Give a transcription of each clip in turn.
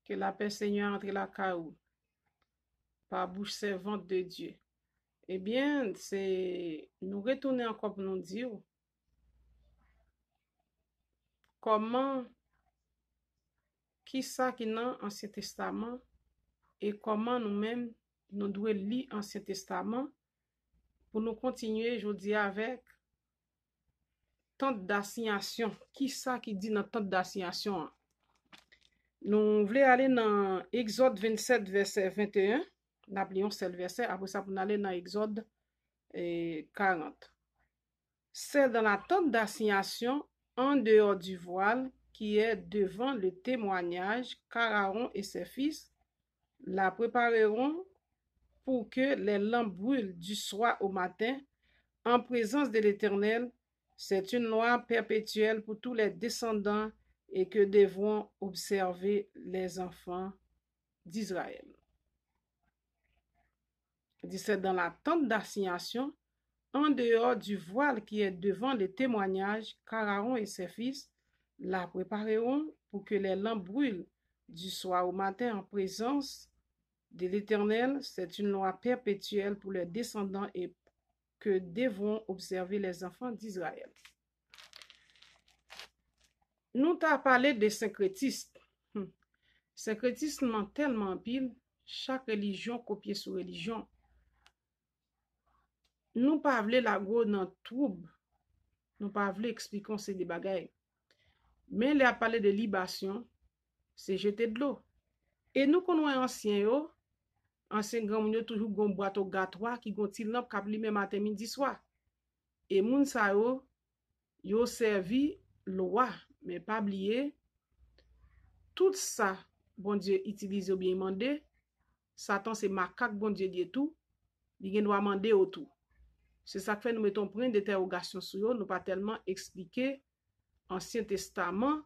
Que la paix Seigneur entre la caou par bouche servante de Dieu. Eh bien, c'est nous retourner encore pour nous dire comment, qui ça qui dans l'Ancien Testament et comment nous-mêmes nous devons lire l'Ancien Testament pour nous continuer, je dis, avec tant d'assignation. Qui ça qui dit dans tant d'assignation? Nous voulons aller dans Exode 27, verset 21. N'appelons seul verset. Après ça, pour aller dans Exode 40. C'est dans la tente d'assignation, en dehors du voile, qui est devant le témoignage, qu'Aaron et ses fils la prépareront pour que les lampes brûlent du soir au matin, en présence de l'Éternel. C'est une loi perpétuelle pour tous les descendants et que devront observer les enfants d'Israël. C'est dans la tente d'assignation, en dehors du voile qui est devant le témoignage, qu'Aaron et ses fils la prépareront pour que les lampes brûlent du soir au matin en présence de l'Éternel. C'est une loi perpétuelle pour les descendants et que devront observer les enfants d'Israël. Nous t'as parlé de syncrétisme. Syncrétisme tellement pile, chaque religion copie sur religion. Nous pas vle la go dans trouble. Nous pas vle expliquer ces des bagailles. Mais les a parlé de libation, c'est jeter de l'eau. Et nous connaissons ancien yo, ancien grand moun yo toujours gon boîte au gâteau qui gon ti lampe k'ap li même matin midi soir. Et moun sa yo servi loi, mais pas oublier tout ça bon Dieu utilise ou bien mandé. Satan c'est macaque bon Dieu dit tout, il doit demander au tout. C'est ça que fait nous mettons point d'interrogation sur yo, nous pas tellement expliquer Ancien Testament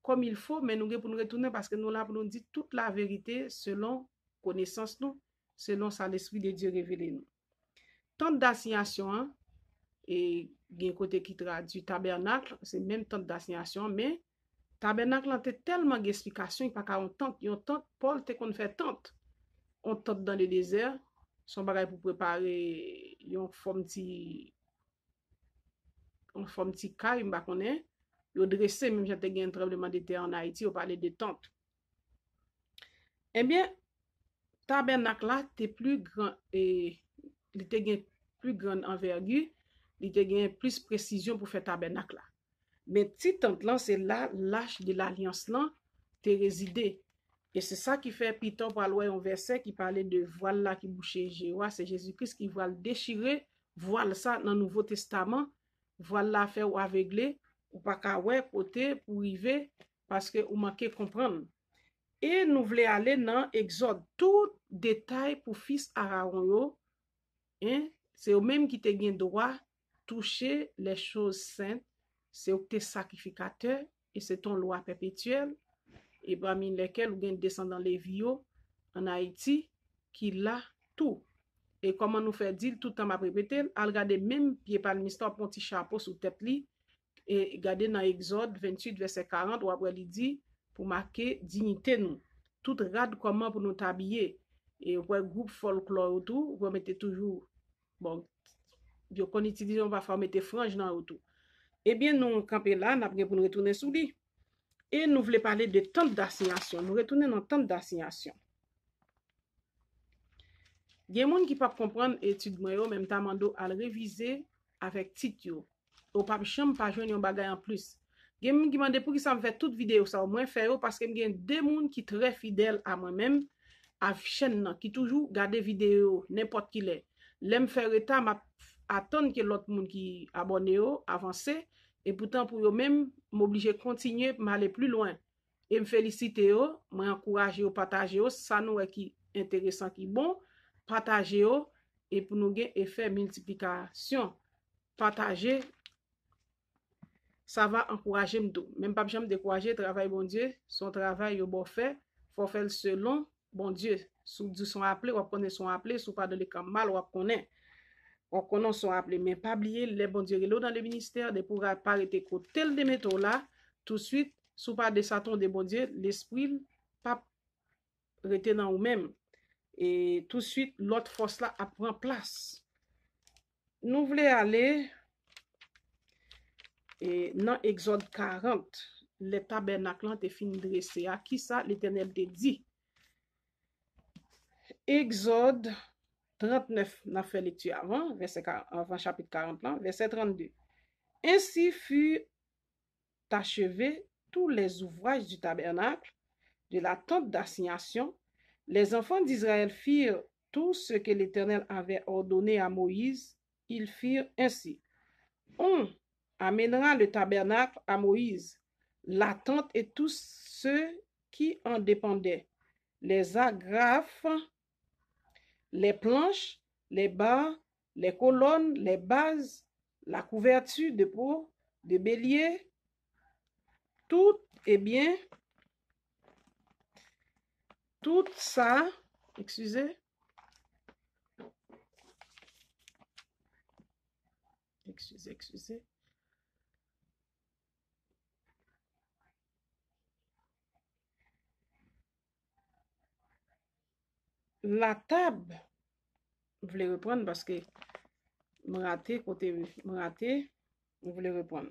comme il faut, mais nous pour nous retourner parce que nous là pour nous dire toute la vérité selon connaissance nous, selon ça l'esprit de Dieu révélé nous. Tant d'assignation et il y a un côté qui traduit tabernacle, c'est même tant d'assignation, mais tabernacle a tellement d'explications, il n'y a pas qu'à tente, Paul te qu'on fait tente. On tente dans le désert, son bagage pour préparer une forme petit caille, m'ba connaît. Yo dressé même j'étais gagné un tremblement de terre en Haïti, on parlait de tente. Eh bien, tabernacle là t'es plus grand et il était gagné plus grande envergure, il était gagné plus précision pour faire tabernacle là. Mais petite tente là c'est là l'âge de l'alliance là t'es résidé. Et c'est ça qui fait Peter pour aller un verset qui parlait de voile là qui bouchait Jéhovah, c'est Jésus-Christ qui voile déchirer, voile ça dans le Nouveau Testament, voile là fait ou aveugler ou pas qu'à ouais côté pour arriver parce que ou manquez comprendre. Et nous voulons aller dans Exode, tout détail pour fils Aaron yo, hein, c'est eux même qui te gain droit toucher les choses saintes, c'est eux qui sacrificateur et c'est ton loi perpétuelle et parmi lesquels ou gain descendant Lévio en Haïti qui l'a tout. Et comment nous faire dire tout le temps m'a répété, al regarder même pied par le ministère pour petit chapeau sous tête li et regarder dans Exode 28 verset 40 ou après il dit pour marquer dignité nous. Tout rade comment pour nous t'habiller et ouais groupe folklore autour, vous mettez toujours bon yo qu'on utilise on va faire mettre frange dans autour. Eh bien nous camper là n'a pour nous retourner sous lui. Et nous voulons parler de tente d'assignation. Nous retournons dans tente d'assignation. Il y a des gens qui ne peuvent pas comprendre l'étude, même temps à le réviser avec titre. Ou pas chambre pas joindre un bagage en plus. Il y a des gens qui demandent pour qui ça me fait toute vidéo ça au moins faire parce que il y a des gens qui sont très fidèles à moi-même à chaîne qui toujours garder vidéo n'importe qui l'est. L'aime faire état m'a attendre que l'autre monde qui abonné avancer et pourtant pour eux même m'obliger continuer m'aller plus loin et me féliciter eux, m'encourager au partager ça nous est qui intéressant qui bon partager et pour nous gain effet multiplication partager ça va encourager m'dou même pas jamais décourager travail bon Dieu son travail au bon fait faut faire selon bon Dieu sous du son appelé ou connaît son appelé sous pas de l'écran mal ou connaît on connaît son appelé mais pas oublier les bon Dieu dans le ministère de pour arrêter côté de métaux là tout de suite sous pas de Satan de bon Dieu l'esprit pas retenant ou même. Et tout de suite, l'autre force là prend place. Nous voulons aller dans Exode 40. Le tabernacle est fini dressé. À qui ça l'Éternel te dit? Exode 39, on a fait lecture avant, avant chapitre 40, là, verset 32. Ainsi fut achevé tous les ouvrages du tabernacle, de la tente d'assignation. Les enfants d'Israël firent tout ce que l'Éternel avait ordonné à Moïse. Ils firent ainsi. On amènera le tabernacle à Moïse, la tente et tous ceux qui en dépendaient, les agrafes, les planches, les barres, les colonnes, les bases, la couverture de peau, de bélier, tout, eh bien, tout ça, excusez, la table, je voulais reprendre parce que me raté, côté me raté, je voulais reprendre.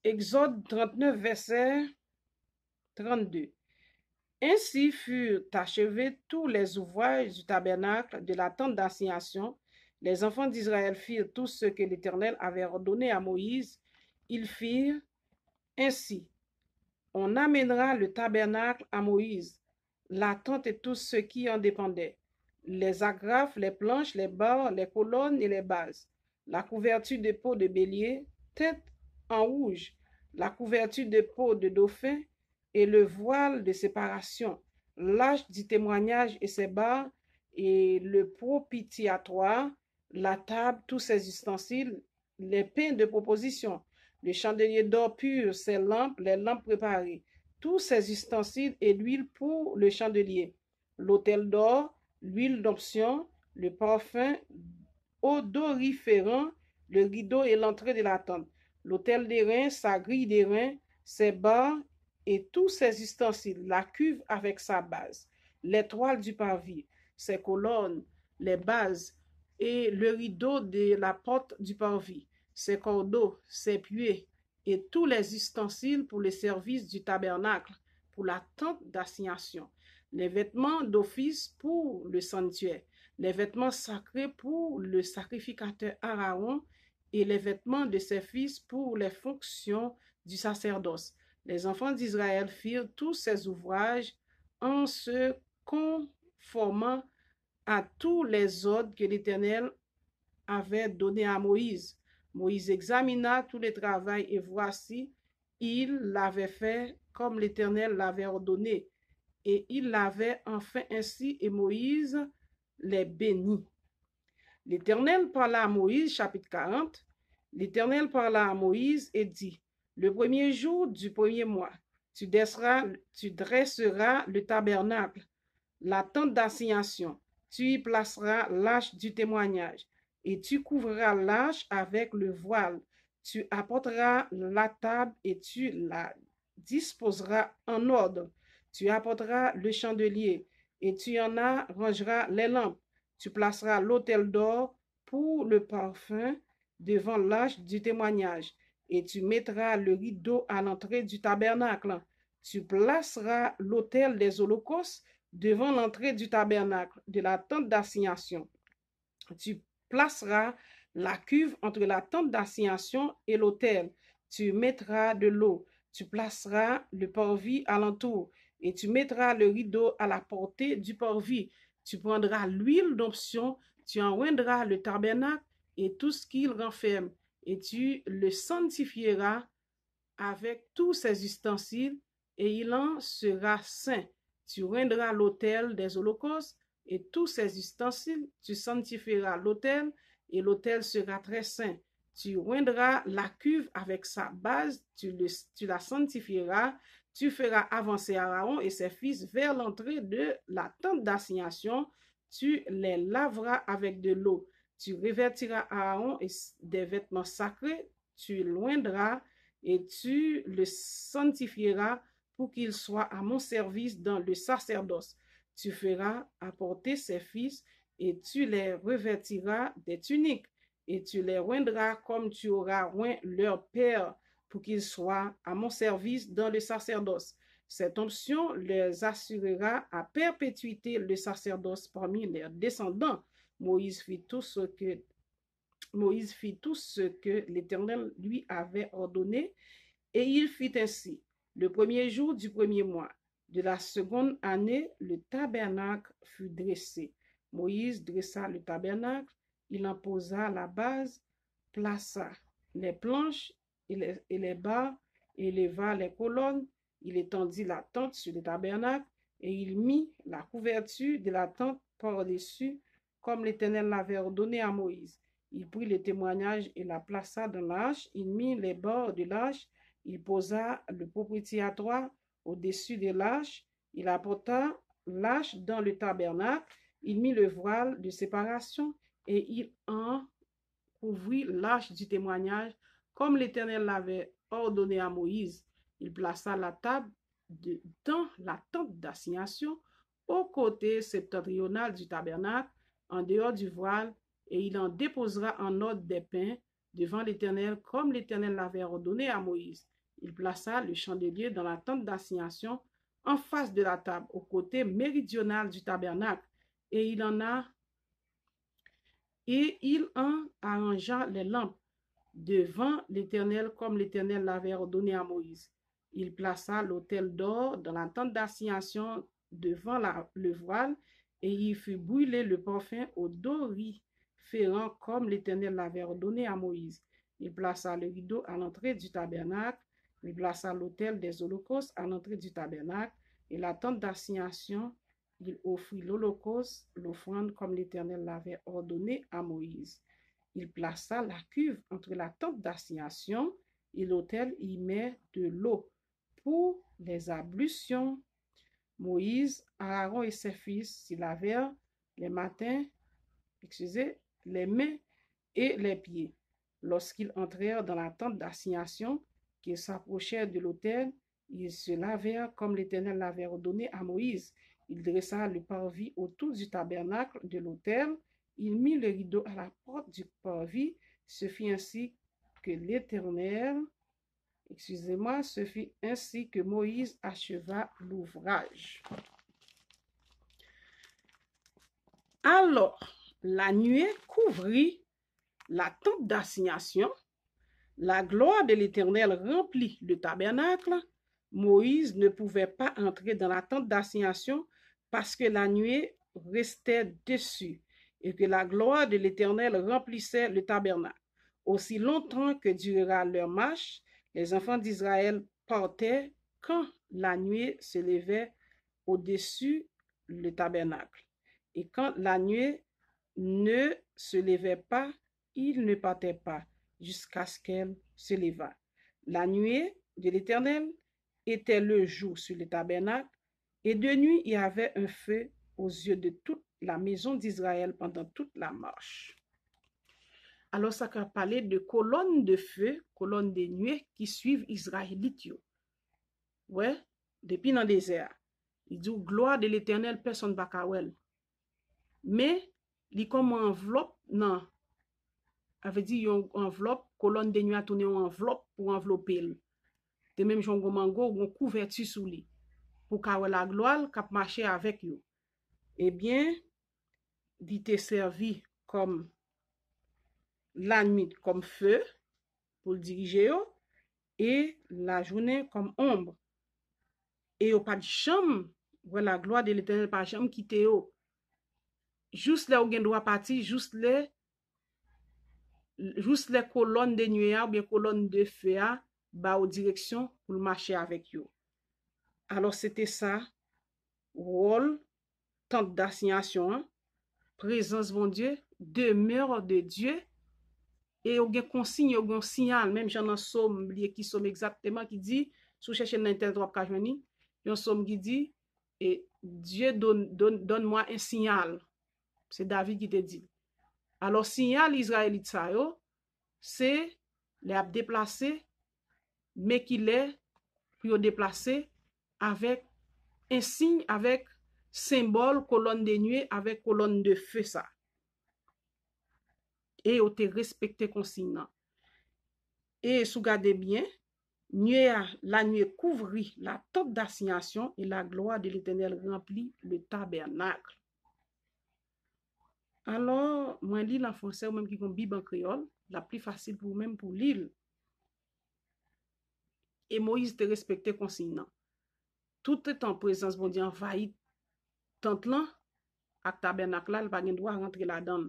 Exode 39, verset 32. Ainsi furent achevés tous les ouvrages du tabernacle, de la tente d'assignation. Les enfants d'Israël firent tout ce que l'Éternel avait ordonné à Moïse. Ils firent ainsi. On amènera le tabernacle à Moïse, la tente et tout ce qui en dépendait, les agrafes, les planches, les barres, les colonnes et les bases, la couverture de peau de bélier, tête en rouge, la couverture de peau de dauphin et le voile de séparation, l'arche du témoignage et ses barres et le propitiatoire, la table, tous ses ustensiles, les pains de proposition, le chandelier d'or pur, ses lampes, les lampes préparées, tous ses ustensiles et l'huile pour le chandelier, l'autel d'or, l'huile d'onction, le parfum odoriférant, le rideau et l'entrée de la tente, l'autel d'airain, sa grille d'airain, ses barres et tous ses ustensiles, la cuve avec sa base, les toiles du parvis, ses colonnes, les bases et le rideau de la porte du parvis, ses cordeaux, ses pieux et tous les ustensiles pour le service du tabernacle, pour la tente d'assignation, les vêtements d'office pour le sanctuaire, les vêtements sacrés pour le sacrificateur Aaron et les vêtements de ses fils pour les fonctions du sacerdoce. Les enfants d'Israël firent tous ces ouvrages en se conformant à tous les ordres que l'Éternel avait donnés à Moïse. Moïse examina tout le travail et voici, il l'avait fait comme l'Éternel l'avait ordonné. Et il l'avait enfin ainsi et Moïse les bénit. L'Éternel parla à Moïse, chapitre 40. L'Éternel parla à Moïse et dit, le premier jour du premier mois, tu dresseras le tabernacle, la tente d'assignation. Tu y placeras l'arche du témoignage et tu couvriras l'arche avec le voile. Tu apporteras la table et tu la disposeras en ordre. Tu apporteras le chandelier et tu en arrangeras les lampes. Tu placeras l'autel d'or pour le parfum devant l'arche du témoignage et tu mettras le rideau à l'entrée du tabernacle. Tu placeras l'autel des holocaustes devant l'entrée du tabernacle de la tente d'assignation. Tu placeras la cuve entre la tente d'assignation et l'autel. Tu mettras de l'eau. Tu placeras le parvis alentour et tu mettras le rideau à la portée du parvis. Tu prendras l'huile d'onction, tu enroindras le tabernacle et tout ce qu'il renferme et tu le sanctifieras avec tous ses ustensiles et il en sera saint. Tu rendras l'autel des holocaustes et tous ses ustensiles, tu sanctifieras l'autel et l'autel sera très saint. Tu rendras la cuve avec sa base, tu la sanctifieras, tu feras avancer Aaron et ses fils vers l'entrée de la tente d'assignation, tu les laveras avec de l'eau, tu revêtiras Aaron des vêtements sacrés, tu l'oindras et tu le sanctifieras pour qu'ils soient à mon service dans le sacerdoce. Tu feras apporter ses fils et tu les revêtiras des tuniques et tu les oindras comme tu auras oint leur père pour qu'ils soient à mon service dans le sacerdoce. Cette onction les assurera à perpétuité le sacerdoce parmi leurs descendants. Moïse fit tout ce que l'Éternel lui avait ordonné, et il fit ainsi. Le premier jour du premier mois de la seconde année, le tabernacle fut dressé. Moïse dressa le tabernacle, il en posa la base, plaça les planches et les barres, éleva les colonnes, il étendit la tente sur le tabernacle, et il mit la couverture de la tente par-dessus, comme l'Éternel l'avait ordonné à Moïse. Il prit le témoignage et la plaça dans l'arche, il mit les bords de l'arche, il posa le propitiatoire au-dessus de l'arche, il apporta l'arche dans le tabernacle, il mit le voile de séparation et il en couvrit l'arche du témoignage, comme l'Éternel l'avait ordonné à Moïse. Il plaça la table dans la tente d'assignation au côté septentrional du tabernacle, en dehors du voile, et il en déposera en ordre des pains devant l'Éternel, comme l'Éternel l'avait ordonné à Moïse. Il plaça le chandelier dans la tente d'assignation en face de la table, au côté méridional du tabernacle, et il en arrangea les lampes devant l'Éternel, comme l'Éternel l'avait ordonné à Moïse. Il plaça l'autel d'or dans la tente d'assignation devant le voile, et il fit brûler le parfum odoriférant, comme l'Éternel l'avait ordonné à Moïse. Il plaça le rideau à l'entrée du tabernacle, il plaça l'autel des holocaustes à l'entrée du tabernacle, et la tente d'assignation, il offrit l'holocauste, l'offrande, comme l'Éternel l'avait ordonné à Moïse. Il plaça la cuve entre la tente d'assignation et l'autel, y met de l'eau pour les ablutions. Moïse, Aaron et ses fils s'y lavèrent les mains et les pieds. Lorsqu'ils entrèrent dans la tente d'assignation, qu'ils s'approchèrent de l'autel, ils se lavèrent comme l'Éternel l'avait ordonné à Moïse. Il dressa le parvis autour du tabernacle de l'autel. Il mit le rideau à la porte du parvis. Ce fit ainsi que Moïse acheva l'ouvrage. Alors, la nuée couvrit la tente d'assignation. La gloire de l'Éternel remplit le tabernacle. Moïse ne pouvait pas entrer dans la tente d'assignation parce que la nuée restait dessus et que la gloire de l'Éternel remplissait le tabernacle. Aussi longtemps que durera leur marche, les enfants d'Israël partaient quand la nuée se levait au-dessus le tabernacle. Et quand la nuée ne se levait pas, ils ne partaient pas jusqu'à ce qu'elle se levât. La nuée de l'Éternel était le jour sur le tabernacle, et de nuit il y avait un feu aux yeux de toute la maison d'Israël pendant toute la marche. Alors ça a parlé de colonnes de feu, colonnes de nuée qui suivent Israélites. Ouais, depuis dans le désert. Il dit gloire de l'Éternel, personne ne va kawel. Mais il comme enveloppe, non. Avait dit yon enveloppe, colonne de nuée a tourné en enveloppe pour envelopper. De même jongo mango ou couverture sous lui. Pour kawel la gloire kap marcher avec yo. Eh bien, il était servi comme la nuit comme feu pour le diriger et la journée comme ombre. Et au pas de chambre, la gloire de l'Éternel pas chambre quitter yo. Juste là où gen doit partir, juste les colonnes de nuée ou bien colonnes de feu ba aux direction pour marcher avec yo. Alors c'était ça, rôle, tente d'assignation, présence bon Dieu, demeure de Dieu, et au gen consigne, au gen signal, même j'en ai somme, qui somme exactement, qui dit, sous chercher dans l'internet, ou ka jwenni, yon somme qui dit, et Dieu donne-moi un signal. C'est David qui te dit. Alors, signal israélite ça yo, c'est les déplacé, mais qu'il est pour déplacer avec un signe, avec symbole, colonne de nuée, avec colonne de feu, ça. Et vous te respecté consigne. Et si vous regardez bien, la nuée couvrit la tente d'assignation et la gloire de l'Éternel remplit le tabernacle. Alors, moi, lis en français ou même qui ont Bible en créole, la plus facile pour même pour lire. Et Moïse te respecté consigne. Tout est en présence, bon Dieu, envahit tente là, ak tabernacle là, il pas droit rentrer là-dedans.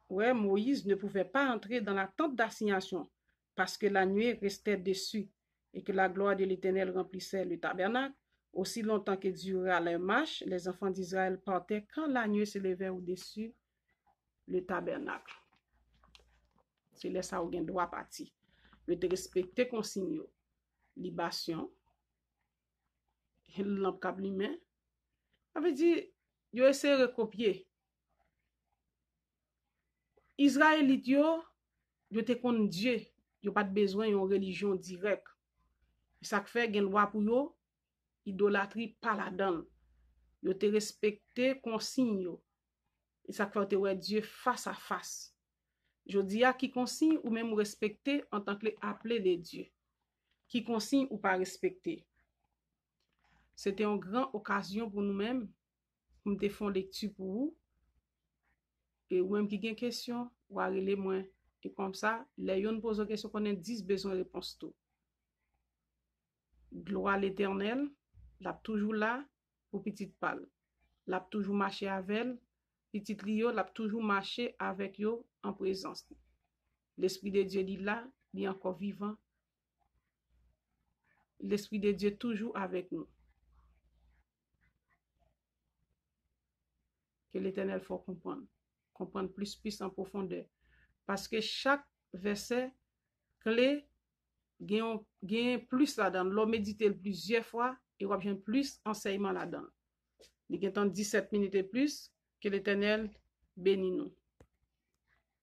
Ouais, Moïse ne pouvait pas entrer dans la tente d'assignation parce que la nuée restait dessus et que la gloire de l'Éternel remplissait le tabernacle. Aussi longtemps que dura leur marche, les enfants d'Israël partaient quand la nuée se levait au-dessus le tabernacle. C'est là ça où on doit partir. Le te respecter consigne libation, lampe cap lumière. Ça veut dire yo essayer de recopier. Israélite yo te connaît Dieu, yo pas besoin d'une religion directe. Ça fait gen loi pour yo, idolâtrie pas là-dedans. Yo te respecter consigne yo. Et ça fait te ouais Dieu face à face. Je dis à qui consigne ou même respecter en tant que appelé de Dieu. Qui consigne ou pas respecter. C'était une grande occasion pour nous-mêmes, pour nous faire une lecture pour vous. Et ou même qui a une question, ou à relais moi. Et comme ça, les gens posent une question qu'on a 10 besoin de réponse tout. Gloire à l'Éternel, l'a toujours là pour petite pâle. L'a toujours marché avec elle, petite Lio, l'a toujours marché avec yo en présence. L'Esprit de Dieu dit là, il est encore vivant. L'Esprit de Dieu toujours avec nous. Que l'Éternel faut comprendre plus en profondeur. Parce que chaque verset clé gagne plus là-dedans. L'on médite plusieurs fois et on obtient plus enseignement là-dedans. Il y a 17 minutes et plus. Que l'Éternel bénisse nous.